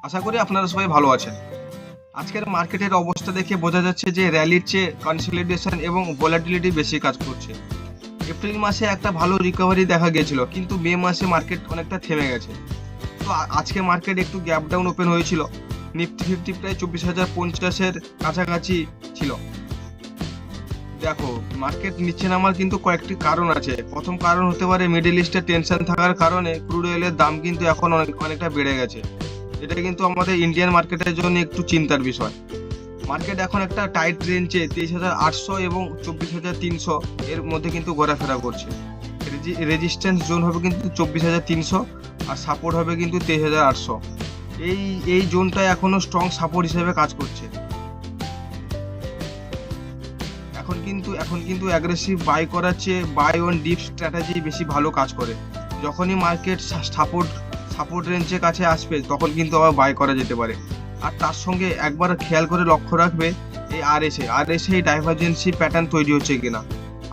আশা করি আপনারা সবাই ভালো আছেন। আজকের মার্কেটের অবস্থা দেখে বোঝা যাচ্ছে যে র্যালির চেয়ে কনসলিডেশন এবং ভোলাটিলিটি বেশি কাজ করছে। এপ্রিল মাসে একটা ভালো রিকভারি দেখা গিয়েছিল, কিন্তু মে মাসে মার্কেট অনেকটা থেমে গেছে। তো আজকে মার্কেট একটু গ্যাপ ডাউন ওপেন হয়েছিল। নিফটি ফিফটি প্রায় 24,050-এর কাছাকাছি ছিল। দেখো, মার্কেট নিচে নামার কিন্তু কয়েকটি কারণ আছে। প্রথম কারণ হতে পারে মিডল ইস্টে টেনশন থাকার কারণে ক্রুড অয়েলের দাম কিন্তু এখন অনেকটা বেড়ে গেছে। এটা কিন্তু আমাদের ইন্ডিয়ান মার্কেটের জন্য একটু চিন্তার বিষয়। মার্কেট এখন একটা টাইট রেঞ্জে 23,800 এবং 24,300 এর মধ্যে কিন্তু ঘোরাফেরা করছে। রেজিস্ট্যান্স জোন হবে কিন্তু 24,300 আর সাপোর্ট হবে কিন্তু 23,800। এই জোনটা এখনো স্ট্রং সাপোর্ট হিসেবে কাজ করছে। এখন কিন্তু অ্যাগ্রেসিভ বাই করার চেয়ে বাই অন ডিপ স্ট্র্যাটেজি বেশি ভালো কাজ করে। যখনই মার্কেট সাপোর্ট রেঞ্জের কাছে আসবে তখন কিন্তু আবার বাই করা যেতে পারে। আর তার সঙ্গে একবার খেয়াল করে লক্ষ্য রাখবে এই আরএসআই ডাইভারজেন্সি প্যাটার্ন তৈরি হচ্ছে কিনা।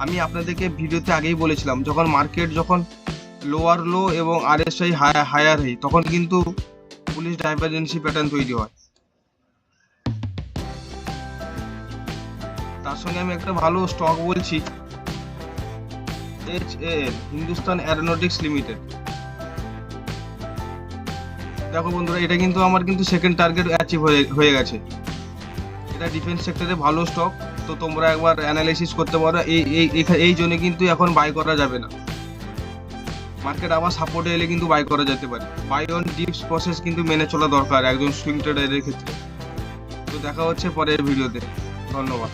আমি আপনাদেরকে ভিডিওতে আগেই বলেছিলাম, যখন মার্কেট লোয়ার লো এবং আরএসআই হায়ার হাই, তখন কিন্তু পুলিশ ডাইভারজেন্সি প্যাটার্ন তৈরি হয়। তার সঙ্গে আমি একটা ভালো স্টক বলছি, HAL, হিন্দুস্তান অ্যারোনটিক্স লিমিটেড। দেখো বন্ধুরা, এটা কিন্তু আমার কিন্তু সেকেন্ড টার্গেট অ্যাচিভ হয়ে গেছে। এটা ডিফেন্স সেক্টরে ভালো স্টক, তো তোমরা একবার অ্যানালাইসিস করতে পারো। এই জন্য কিন্তু এখন বাই করা যাবে না। মার্কেট আবার সাপোর্টে এলে কিন্তু বাই করা যেতে পারে। বাই অন ডিপস প্রসেস কিন্তু মেনে চলা দরকার একজন সুইং ট্রেডারের ক্ষেত্রে। তো দেখা হচ্ছে পরের ভিডিওতে। ধন্যবাদ।